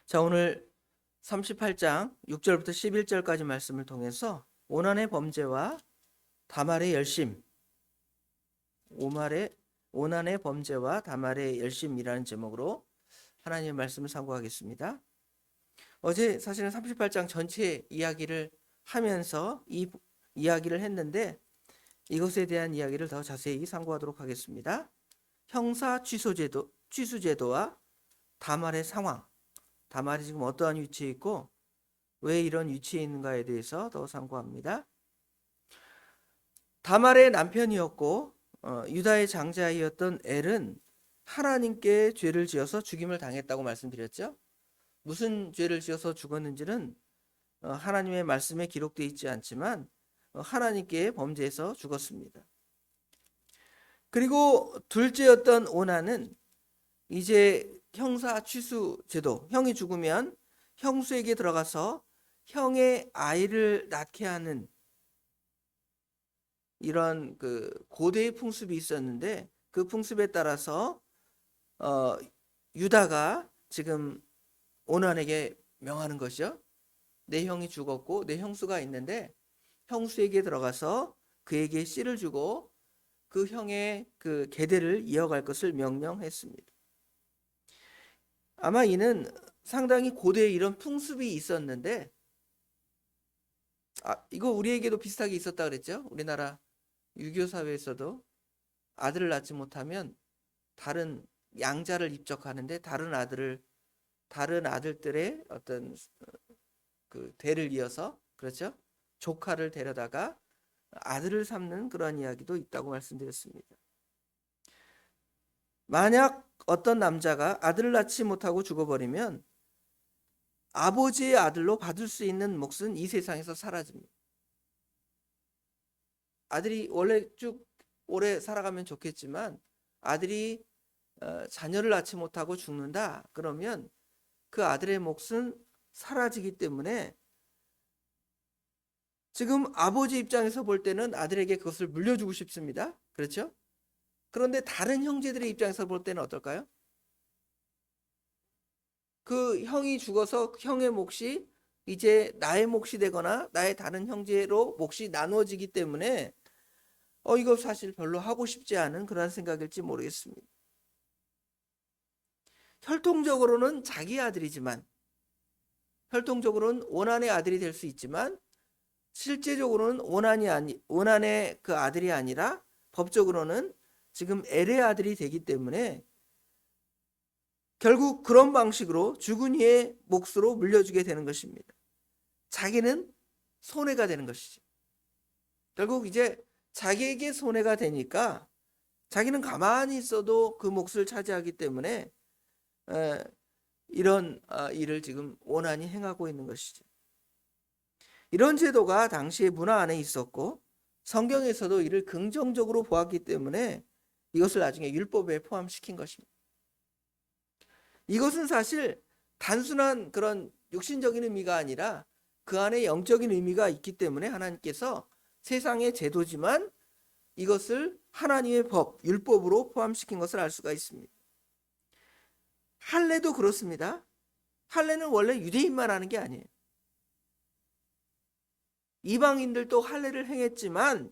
자, 오늘 38장 6절부터 11절까지 말씀을 통해서 오난의 범죄와 다말의 열심, 오난의 범죄와 다말의 열심이라는 제목으로 하나님의 말씀을 상고하겠습니다. 어제 사실은 38장 전체 이야기를 하면서 이 이야기를 했는데 이것에 대한 이야기를 더 자세히 상고하도록 하겠습니다. 형사 취수제도와 다말의 상황, 다말이 지금 어떠한 위치에 있고 왜 이런 위치에 있는가에 대해서 더 상고합니다. 다말의 남편이었고 유다의 장자이었던 엘은 하나님께 죄를 지어서 죽임을 당했다고 말씀드렸죠. 무슨 죄를 지어서 죽었는지는 하나님의 말씀에 기록되어 있지 않지만 하나님께 범죄해서 죽었습니다. 그리고 둘째였던 오난은 이제 형사 취수 제도, 형이 죽으면 형수에게 들어가서 형의 아이를 낳게 하는 이런 그 고대의 풍습이 있었는데 그 풍습에 따라서 유다가 지금 오난에게 명하는 것이죠. 내 형이 죽었고 내 형수가 있는데 형수에게 들어가서 그에게 씨를 주고 그 형의 그 계대를 이어갈 것을 명령했습니다. 아마 이는 상당히 고대에 이런 풍습이 있었는데 이거 우리에게도 비슷하게 있었다 그랬죠. 우리나라 유교 사회에서도 아들을 낳지 못하면 다른 양자를 입적하는데 다른 아들들의 어떤 그 대를 이어서, 그렇죠? 조카를 데려다가 아들을 삼는 그런 이야기도 있다고 말씀드렸습니다. 만약 어떤 남자가 아들을 낳지 못하고 죽어버리면 아버지의 아들로 받을 수 있는 몫은 이 세상에서 사라집니다. 아들이 원래 쭉 오래 살아가면 좋겠지만 아들이 자녀를 낳지 못하고 죽는다 그러면 그 아들의 몫은 사라지기 때문에 지금 아버지 입장에서 볼 때는 아들에게 그것을 물려주고 싶습니다. 그렇죠? 그런데 다른 형제들의 입장에서 볼 때는 어떨까요? 그 형이 죽어서 형의 몫이 이제 나의 몫이 되거나 나의 다른 형제로 몫이 나누어지기 때문에 이거 사실 별로 하고 싶지 않은 그런 생각일지 모르겠습니다. 혈통적으로는 자기 아들이지만, 혈통적으로는 오난의 아들이 될 수 있지만 실제적으로는 오난의 그 아들이 아니라 법적으로는 지금 엘의 아들이 되기 때문에 결국 그런 방식으로 죽은 이의 몫으로 물려주게 되는 것입니다. 자기는 손해가 되는 것이죠. 결국 이제 자기에게 손해가 되니까 자기는 가만히 있어도 그 몫을 차지하기 때문에 이런 일을 지금 오난이 행하고 있는 것이죠. 이런 제도가 당시의 문화 안에 있었고 성경에서도 이를 긍정적으로 보았기 때문에 이것을 나중에 율법에 포함시킨 것입니다. 이것은 사실 단순한 그런 육신적인 의미가 아니라 그 안에 영적인 의미가 있기 때문에 하나님께서 세상의 제도지만 이것을 하나님의 법, 율법으로 포함시킨 것을 알 수가 있습니다. 할례도 그렇습니다. 할례는 원래 유대인만 하는 게 아니에요. 이방인들도 할례를 행했지만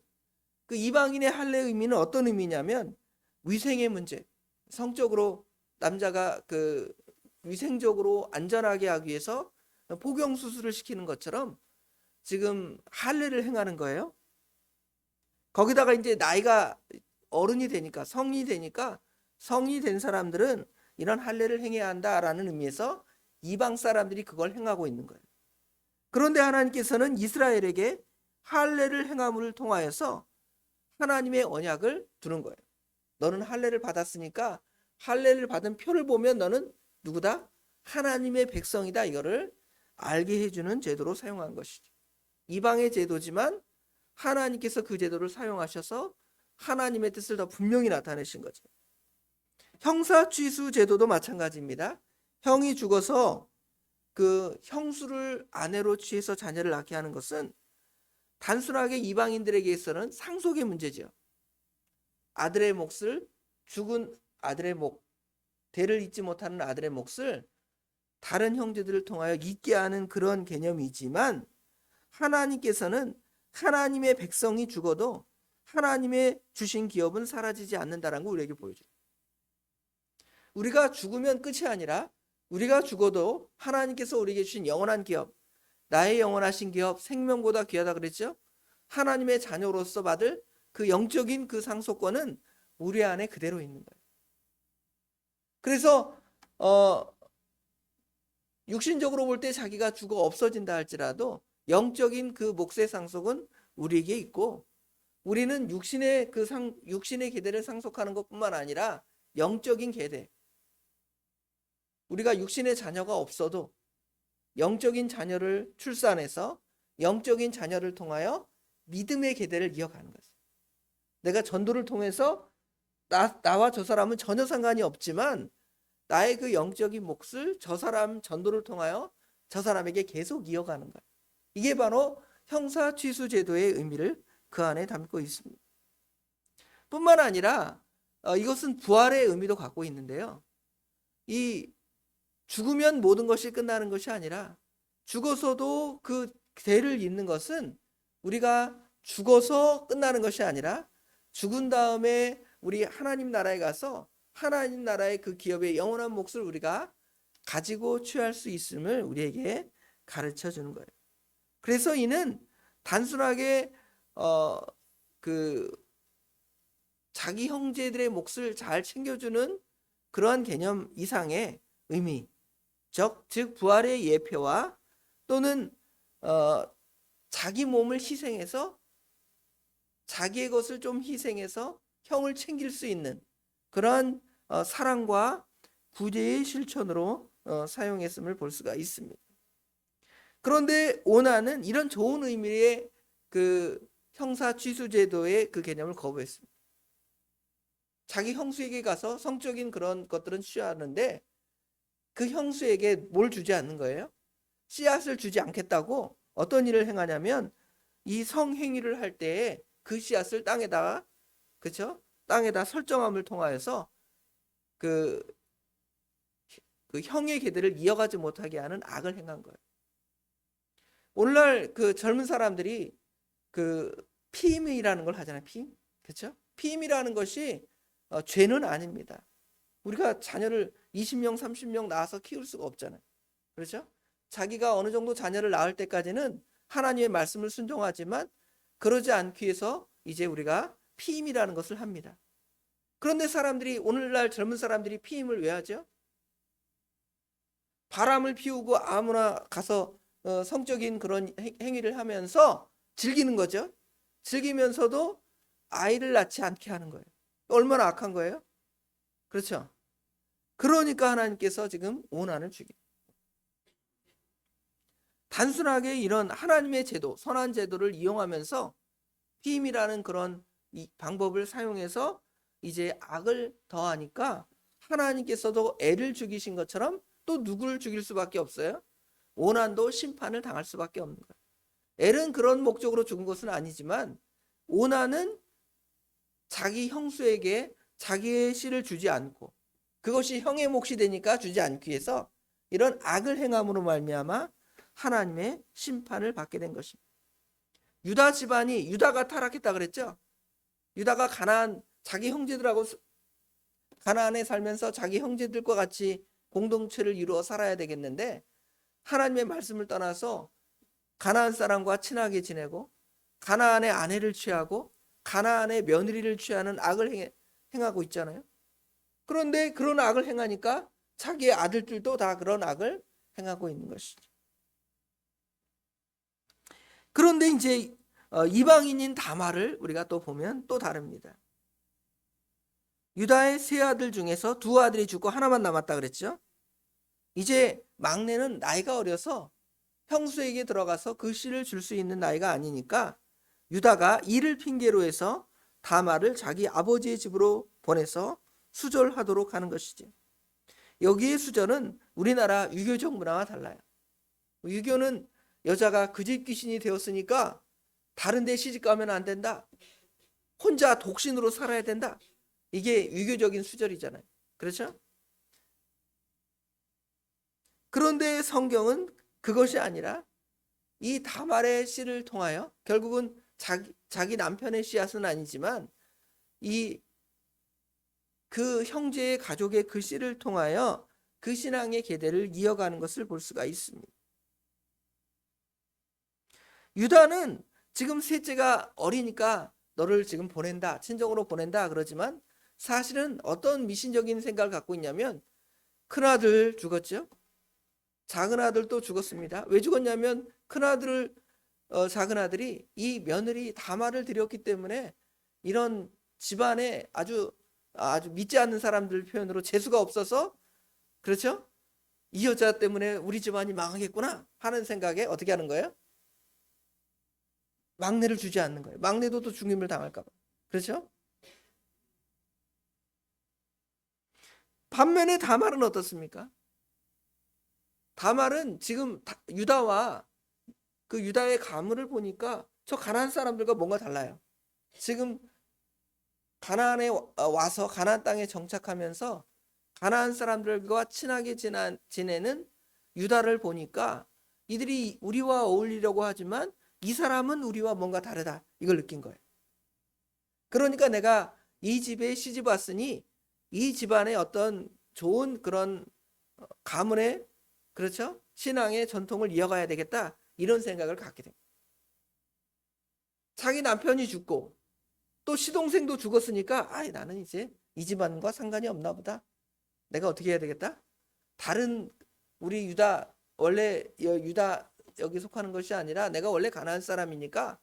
그 이방인의 할례의 의미는 어떤 의미냐면 위생의 문제, 성적으로 남자가 그 위생적으로 안전하게 하기 위해서 복용 수술을 시키는 것처럼 지금 할례를 행하는 거예요. 거기다가 이제 나이가 어른이 되니까 성이 된 사람들은 이런 할례를 행해야 한다라는 의미에서 이방 사람들이 그걸 행하고 있는 거예요. 그런데 하나님께서는 이스라엘에게 할례를 행함을 통하여서 하나님의 언약을 두는 거예요. 너는 할례를 받았으니까 할례를 받은 표를 보면 너는 누구다? 하나님의 백성이다. 이거를 알게 해주는 제도로 사용한 것이죠. 이방의 제도지만 하나님께서 그 제도를 사용하셔서 하나님의 뜻을 더 분명히 나타내신 거죠. 형사취수 제도도 마찬가지입니다. 형이 죽어서 그 형수를 아내로 취해서 자녀를 낳게 하는 것은 단순하게 이방인들에게서는 상속의 문제죠. 아들의 몫을, 죽은 아들의 몫, 대를 잇지 못하는 아들의 몫을 다른 형제들을 통하여 있게 하는 그런 개념이지만, 하나님께서는 하나님의 백성이 죽어도 하나님의 주신 기업은 사라지지 않는다는 걸 우리에게 보여줘요. 우리가 죽으면 끝이 아니라 우리가 죽어도 하나님께서 우리에게 주신 영원한 기업, 나의 영원하신 기업, 생명보다 귀하다 그랬죠? 하나님의 자녀로서 받을 그 영적인 그 상속권은 우리 안에 그대로 있는 거예요. 그래서 육신적으로 볼 때 자기가 죽어 없어진다 할지라도 영적인 그 몫의 상속은 우리에게 있고, 우리는 육신의 계대를 상속하는 것뿐만 아니라 영적인 계대, 우리가 육신의 자녀가 없어도 영적인 자녀를 출산해서 영적인 자녀를 통하여 믿음의 계대를 이어가는 거죠. 내가 전도를 통해서 나와 저 사람은 전혀 상관이 없지만 나의 그 영적인 몫을 저 사람 전도를 통하여 저 사람에게 계속 이어가는 거예요. 이게 바로 형사 취수 제도의 의미를 그 안에 담고 있습니다. 뿐만 아니라 이것은 부활의 의미도 갖고 있는데요. 이 죽으면 모든 것이 끝나는 것이 아니라 죽어서도 그 대를 잇는 것은, 우리가 죽어서 끝나는 것이 아니라 죽은 다음에 우리 하나님 나라에 가서 하나님 나라의 그 기업의 영원한 몫을 우리가 가지고 취할 수 있음을 우리에게 가르쳐 주는 거예요. 그래서 이는 단순하게 그 자기 형제들의 몫을 잘 챙겨주는 그러한 개념 이상의 의미, 즉 부활의 예표와 또는 자기 몸을 희생해서 자기의 것을 좀 희생해서 형을 챙길 수 있는 그러한 사랑과 구제의 실천으로 사용했음을 볼 수가 있습니다. 그런데 오나는 이런 좋은 의미의 그 형사 취수 제도의 그 개념을 거부했습니다. 자기 형수에게 가서 성적인 그런 것들은 취하는데 그 형수에게 뭘 주지 않는 거예요? 씨앗을 주지 않겠다고 어떤 일을 행하냐면, 이 성행위를 할 때에 그 씨앗을 땅에다가, 그렇죠? 땅에다 설정함을 통하여서 그 형의 계대를 이어가지 못하게 하는 악을 행한 거예요. 오늘날 그 젊은 사람들이 그 피임이라는 걸 하잖아요. 피임, 그렇죠? 피임이라는 것이 죄는 아닙니다. 우리가 자녀를 20명, 30명 낳아서 키울 수가 없잖아요. 그렇죠? 자기가 어느 정도 자녀를 낳을 때까지는 하나님의 말씀을 순종하지만 그러지 않기 위해서 이제 우리가 피임이라는 것을 합니다. 그런데 오늘날 젊은 사람들이 피임을 왜 하죠? 바람을 피우고 아무나 가서 성적인 그런 행위를 하면서 즐기는 거죠. 즐기면서도 아이를 낳지 않게 하는 거예요. 얼마나 악한 거예요? 그렇죠? 그러니까 하나님께서 지금 오난을 죽입니다. 단순하게 이런 하나님의 제도, 선한 제도를 이용하면서 피임이라는 그런 이 방법을 사용해서 이제 악을 더하니까 하나님께서도 애를 죽이신 것처럼 또 누구를 죽일 수밖에 없어요? 오난도 심판을 당할 수밖에 없는 거예요. 엘은 그런 목적으로 죽은 것은 아니지만 오난은 자기 형수에게 자기의 씨를 주지 않고, 그것이 형의 몫이 되니까 주지 않기 위해서 이런 악을 행함으로 말미암아 하나님의 심판을 받게 된 것입니다. 유다가 타락했다 그랬죠? 유다가 자기 형제들하고 가나안에 살면서 자기 형제들과 같이 공동체를 이루어 살아야 되겠는데, 하나님의 말씀을 떠나서 가나안 사람과 친하게 지내고 가나안의 아내를 취하고 가나안의 며느리를 취하는 악을 행하고 있잖아요. 그런데 그런 악을 행하니까 자기의 아들들도 다 그런 악을 행하고 있는 것이죠. 그런데 이제 이방인인 다말을 우리가 또 보면 또 다릅니다. 유다의 세 아들 중에서 두 아들이 죽고 하나만 남았다 그랬죠. 이제 막내는 나이가 어려서 형수에게 들어가서 그 씨를 줄 수 있는 나이가 아니니까 유다가 이를 핑계로 해서 다말을 자기 아버지의 집으로 보내서 수절하도록 하는 것이지. 여기에 수절은 우리나라 유교적 문화와 달라요. 유교는 여자가 그 집 귀신이 되었으니까 다른 데 시집 가면 안 된다, 혼자 독신으로 살아야 된다, 이게 유교적인 수절이잖아요. 그렇죠? 그런데 성경은 그것이 아니라 이 다말의 씨를 통하여 결국은 자기 남편의 씨앗은 아니지만 이 그 형제의 가족의 그 씨를 통하여 그 신앙의 계대를 이어가는 것을 볼 수가 있습니다. 유다는 지금 셋째가 어리니까 너를 지금 보낸다, 친정으로 보낸다 그러지만 사실은 어떤 미신적인 생각을 갖고 있냐면 큰아들 죽었죠. 작은 아들도 죽었습니다. 왜 죽었냐면 큰아들 작은 아들이 이 며느리 다말을 들였기 때문에 이런 집안에 아주 믿지 않는 사람들 표현으로 재수가 없어서, 그렇죠? 이 여자 때문에 우리 집안이 망하겠구나 하는 생각에 어떻게 하는 거예요? 막내를 주지 않는 거예요. 막내도 또 죽임을 당할까 봐. 그렇죠? 반면에 다말은 어떻습니까? 다말은 지금 유다와 그 유다의 가문을 보니까 저 가나안 사람들과 뭔가 달라요. 지금 가나안에 와서 가나안 땅에 정착하면서 가나안 사람들과 친하게 지내는 유다를 보니까 이들이 우리와 어울리려고 하지만 이 사람은 우리와 뭔가 다르다, 이걸 느낀 거예요. 그러니까 내가 이 집에 시집 왔으니 이 집안의 어떤 좋은 그런 가문의, 그렇죠? 신앙의 전통을 이어가야 되겠다, 이런 생각을 갖게 됩니다. 자기 남편이 죽고 또 시동생도 죽었으니까 나는 이제 이 집안과 상관이 없나 보다. 내가 어떻게 해야 되겠다? 다른 우리 유다, 원래 유다 여기 속하는 것이 아니라 내가 원래 가나안 사람이니까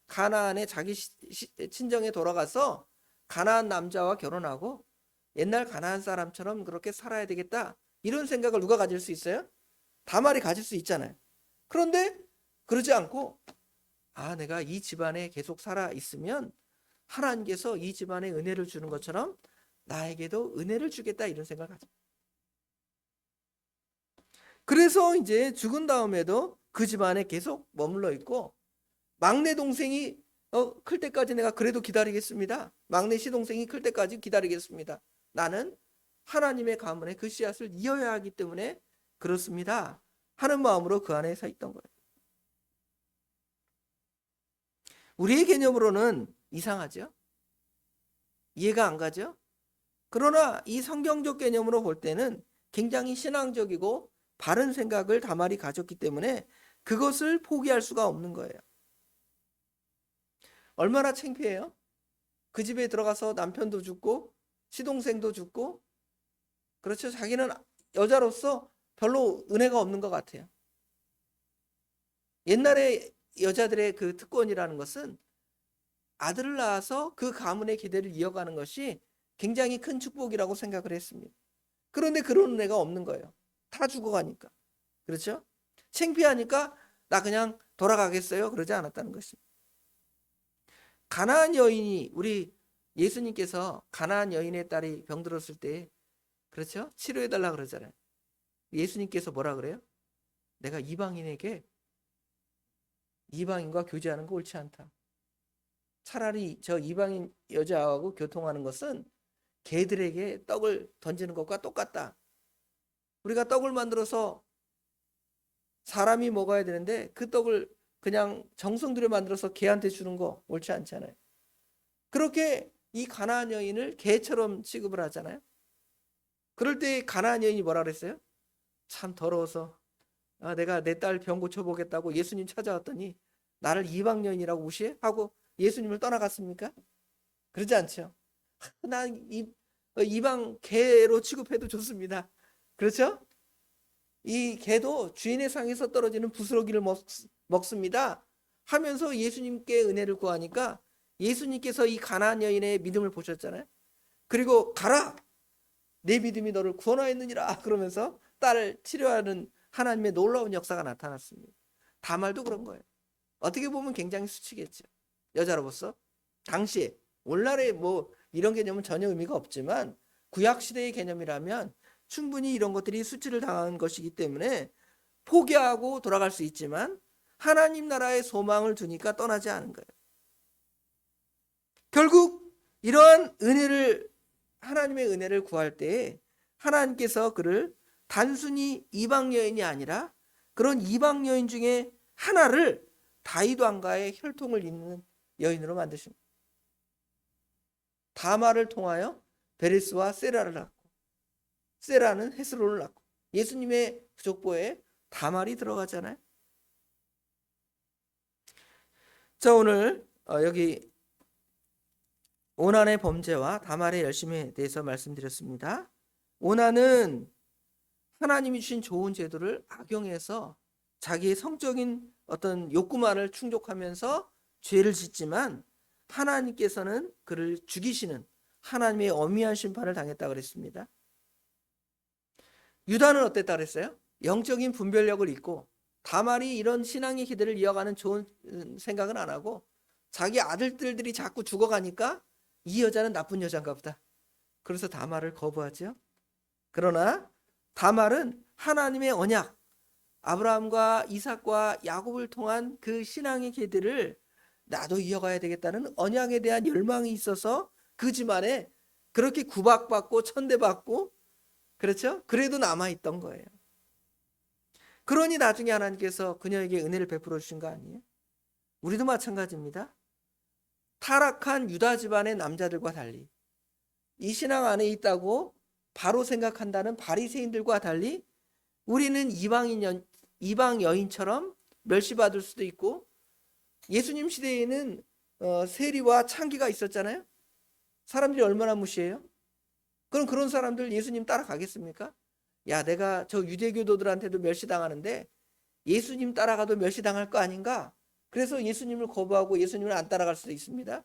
가나안에 자기 친정에 돌아가서 가나안 남자와 결혼하고 옛날 가나안 사람처럼 그렇게 살아야 되겠다, 이런 생각을 누가 가질 수 있어요? 다말이 가질 수 있잖아요. 그런데 그러지 않고 내가 이 집안에 계속 살아 있으면 하나님께서 이 집안에 은혜를 주는 것처럼 나에게도 은혜를 주겠다, 이런 생각을 가져. 그래서 이제 죽은 다음에도 그 집안에 계속 머물러 있고 막내 동생이 클 때까지 내가 그래도 기다리겠습니다. 막내 시동생이 클 때까지 기다리겠습니다. 나는 하나님의 가문의 그 씨앗을 이어야 하기 때문에 그렇습니다 하는 마음으로 그 안에 서 있던 거예요. 우리의 개념으로는 이상하죠? 이해가 안 가죠? 그러나 이 성경적 개념으로 볼 때는 굉장히 신앙적이고 바른 생각을 다말이 가졌기 때문에 그것을 포기할 수가 없는 거예요. 얼마나 창피해요? 그 집에 들어가서 남편도 죽고 시동생도 죽고, 그렇죠? 자기는 여자로서 별로 은혜가 없는 것 같아요. 옛날에 여자들의 그 특권이라는 것은 아들을 낳아서 그 가문의 기대를 이어가는 것이 굉장히 큰 축복이라고 생각을 했습니다. 그런데 그런 은혜가 없는 거예요. 다 죽어가니까. 그렇죠? 창피하니까 나 그냥 돌아가겠어요, 그러지 않았다는 것입니다. 가나안 여인이, 우리 예수님께서 가나안 여인의 딸이 병들었을 때, 그렇죠? 치료해달라 그러잖아요. 예수님께서 뭐라 그래요? 내가 이방인과 교제하는 거 옳지 않다. 차라리 저 이방인 여자하고 교통하는 것은 개들에게 떡을 던지는 것과 똑같다. 우리가 떡을 만들어서 사람이 먹어야 되는데 그 떡을 그냥 정성 들여 만들어서 개한테 주는 거 옳지 않잖아요. 그렇게 이 가나안 여인을 개처럼 취급을 하잖아요. 그럴 때 가나안 여인이 뭐라 그랬어요? 참 더러워서 내가 내 딸 병 고쳐보겠다고 예수님 찾아왔더니 나를 이방 여인이라고 무시해? 하고 예수님을 떠나갔습니까? 그러지 않죠. 난 이방 개로 취급해도 좋습니다. 그렇죠? 이 개도 주인의 상에서 떨어지는 부스러기를 먹습니다 하면서 예수님께 은혜를 구하니까 예수님께서 이 가나안 여인의 믿음을 보셨잖아요. 그리고 가라, 내 믿음이 너를 구원하였느니라 그러면서 딸을 치료하는 하나님의 놀라운 역사가 나타났습니다. 다말도 그런 거예요. 어떻게 보면 굉장히 수치겠죠, 여자로서. 당시에, 오늘날에 뭐 이런 개념은 전혀 의미가 없지만 구약시대의 개념이라면 충분히 이런 것들이 수치를 당한 것이기 때문에 포기하고 돌아갈 수 있지만 하나님 나라의 소망을 두니까 떠나지 않은 거예요. 결국 이러한 은혜를, 하나님의 은혜를 구할 때 하나님께서 그를 단순히 이방 여인이 아니라 그런 이방 여인 중에 하나를 다윗 왕과의 혈통을 잇는 여인으로 만드십니다. 다말을 통하여 베레스와 세라를 낳고, 세라는 헤스론을 낳고, 예수님의 족보에 다말이 들어가잖아요. 자, 오늘 여기 오난의 범죄와 다말의 열심에 대해서 말씀드렸습니다. 오난은 하나님이 주신 좋은 제도를 악용해서 자기의 성적인 어떤 욕구만을 충족하면서 죄를 짓지만, 하나님께서는 그를 죽이시는 하나님의 엄미한 심판을 당했다고 그랬습니다. 유다는 어땠다 그랬어요? 영적인 분별력을 잃고 다말이 이런 신앙의 기대를 이어가는 좋은 생각은 안 하고, 자기 아들들이 자꾸 죽어가니까 이 여자는 나쁜 여자인가 보다, 그래서 다말을 거부하죠. 그러나 다말은 하나님의 언약, 아브라함과 이삭과 야곱을 통한 그 신앙의 계들을 나도 이어가야 되겠다는 언약에 대한 열망이 있어서 그 집안에 그렇게 구박받고 천대받고, 그렇죠? 그래도 남아있던 거예요. 그러니 나중에 하나님께서 그녀에게 은혜를 베풀어 주신 거 아니에요? 우리도 마찬가지입니다. 타락한 유다 집안의 남자들과 달리, 이 신앙 안에 있다고 바로 생각한다는 바리새인들과 달리, 우리는 이방 여인처럼 멸시받을 수도 있고, 예수님 시대에는 세리와 창기가 있었잖아요. 사람들이 얼마나 무시해요? 그럼 그런 사람들 예수님 따라가겠습니까? 야, 내가 저 유대교도들한테도 멸시당하는데 예수님 따라가도 멸시당할 거 아닌가? 그래서 예수님을 거부하고 예수님을 안 따라갈 수도 있습니다.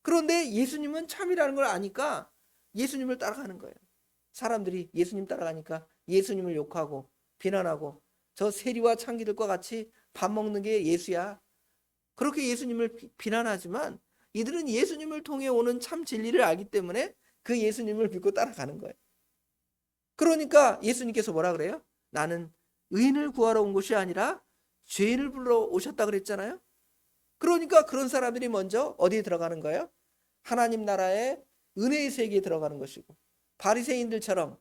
그런데 예수님은 참이라는 걸 아니까 예수님을 따라가는 거예요. 사람들이 예수님 따라가니까 예수님을 욕하고 비난하고, 저 세리와 창기들과 같이 밥 먹는 게 예수야, 그렇게 예수님을 비난하지만, 이들은 예수님을 통해 오는 참 진리를 알기 때문에 그 예수님을 믿고 따라가는 거예요. 그러니까 예수님께서 뭐라 그래요? 나는 의인을 구하러 온 것이 아니라 죄인을 불러 오셨다 그랬잖아요. 그러니까 그런 사람들이 먼저 어디에 들어가는 거예요? 하나님 나라의 은혜의 세계에 들어가는 것이고, 바리새인들처럼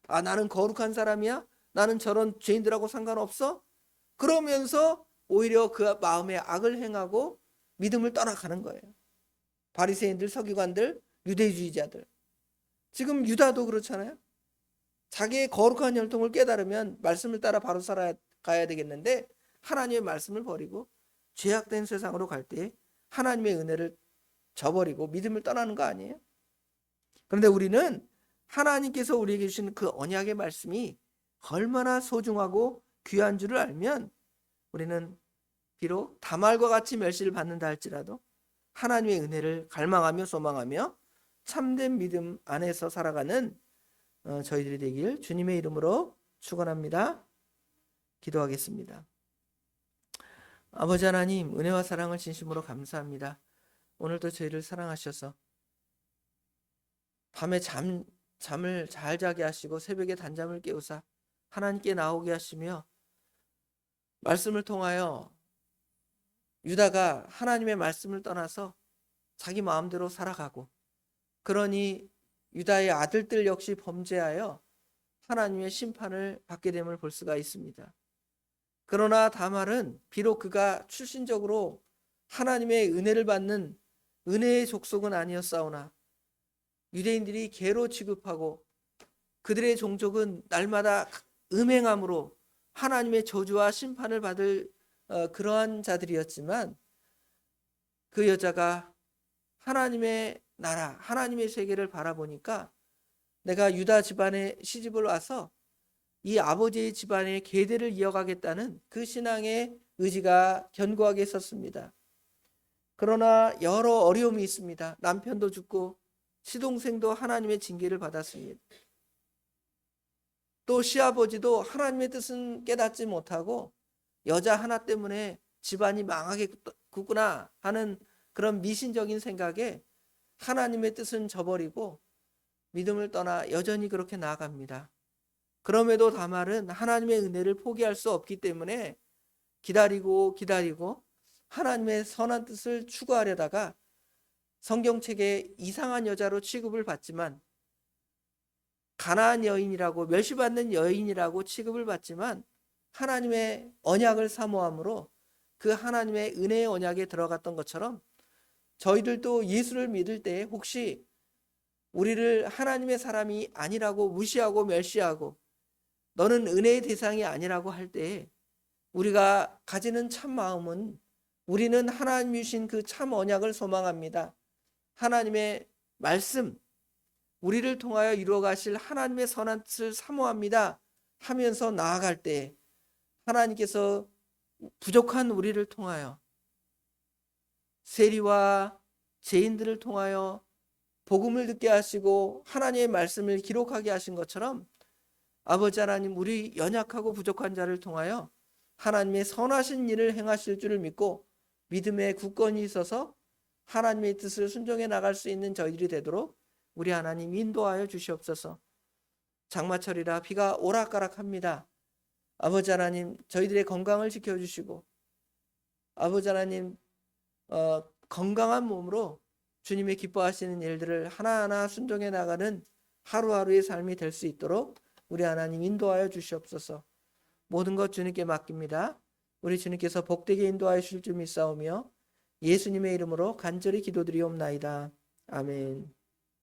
나는 거룩한 사람이야, 나는 저런 죄인들하고 상관없어, 그러면서 오히려 그 마음에 악을 행하고 믿음을 떠나가는 거예요. 바리새인들, 서기관들, 유대주의자들. 지금 유다도 그렇잖아요. 자기의 거룩한 혈통을 깨달으면 말씀을 따라 바로 살아가야 되겠는데, 하나님의 말씀을 버리고 죄악된 세상으로 갈 때 하나님의 은혜를 저버리고 믿음을 떠나는 거 아니에요? 그런데 우리는 하나님께서 우리에게 주신 그 언약의 말씀이 얼마나 소중하고 귀한 줄을 알면, 우리는 비록 다말과 같이 멸시를 받는다 할지라도 하나님의 은혜를 갈망하며 소망하며 참된 믿음 안에서 살아가는 저희들이 되길 주님의 이름으로 축원합니다. 기도하겠습니다. 아버지 하나님, 은혜와 사랑을 진심으로 감사합니다. 오늘도 저희를 사랑하셔서 밤에 잠을 잘 자게 하시고 새벽에 단잠을 깨우사 하나님께 나오게 하시며, 말씀을 통하여 유다가 하나님의 말씀을 떠나서 자기 마음대로 살아가고, 그러니 유다의 아들들 역시 범죄하여 하나님의 심판을 받게 됨을 볼 수가 있습니다. 그러나 다말은 비록 그가 출신적으로 하나님의 은혜를 받는 은혜의 족속은 아니었사오나, 유대인들이 개로 취급하고 그들의 종족은 날마다 음행함으로 하나님의 저주와 심판을 받을 그러한 자들이었지만, 그 여자가 하나님의 나라, 하나님의 세계를 바라보니까 내가 유다 집안에 시집을 와서 이 아버지의 집안의 계대를 이어가겠다는 그 신앙의 의지가 견고하게 있었습니다. 그러나 여러 어려움이 있습니다. 남편도 죽고 시동생도 하나님의 징계를 받았습니다. 또 시아버지도 하나님의 뜻은 깨닫지 못하고 여자 하나 때문에 집안이 망하겠구나 하는 그런 미신적인 생각에 하나님의 뜻은 저버리고 믿음을 떠나 여전히 그렇게 나아갑니다. 그럼에도 다말은 하나님의 은혜를 포기할 수 없기 때문에 기다리고 하나님의 선한 뜻을 추구하려다가 성경책에 이상한 여자로 취급을 받지만, 가나안 여인이라고 멸시받는 여인이라고 취급을 받지만 하나님의 언약을 사모함으로 그 하나님의 은혜의 언약에 들어갔던 것처럼 저희들도 예수를 믿을 때 혹시 우리를 하나님의 사람이 아니라고 무시하고 멸시하고 너는 은혜의 대상이 아니라고 할 때 우리가 가지는 참 마음은 우리는 하나님이 주신 그 참 언약을 소망합니다. 하나님의 말씀, 우리를 통하여 이루어 가실 하나님의 선한 뜻을 사모합니다 하면서 나아갈 때 하나님께서 부족한 우리를 통하여 세리와 죄인들을 통하여 복음을 듣게 하시고 하나님의 말씀을 기록하게 하신 것처럼 아버지 하나님, 우리 연약하고 부족한 자를 통하여 하나님의 선하신 일을 행하실 줄을 믿고 믿음에 굳건히 있어서 하나님의 뜻을 순종해 나갈 수 있는 저희들이 되도록 우리 하나님 인도하여 주시옵소서. 장마철이라 비가 오락가락합니다. 아버지 하나님, 저희들의 건강을 지켜주시고 아버지 하나님, 건강한 몸으로 주님의 기뻐하시는 일들을 하나하나 순종해 나가는 하루하루의 삶이 될 수 있도록 우리 하나님 인도하여 주시옵소서. 모든 것 주님께 맡깁니다. 우리 주님께서 복되게 인도하여 주실 줄 믿사오며 예수님의 이름으로 간절히 기도드리옵나이다. 아멘.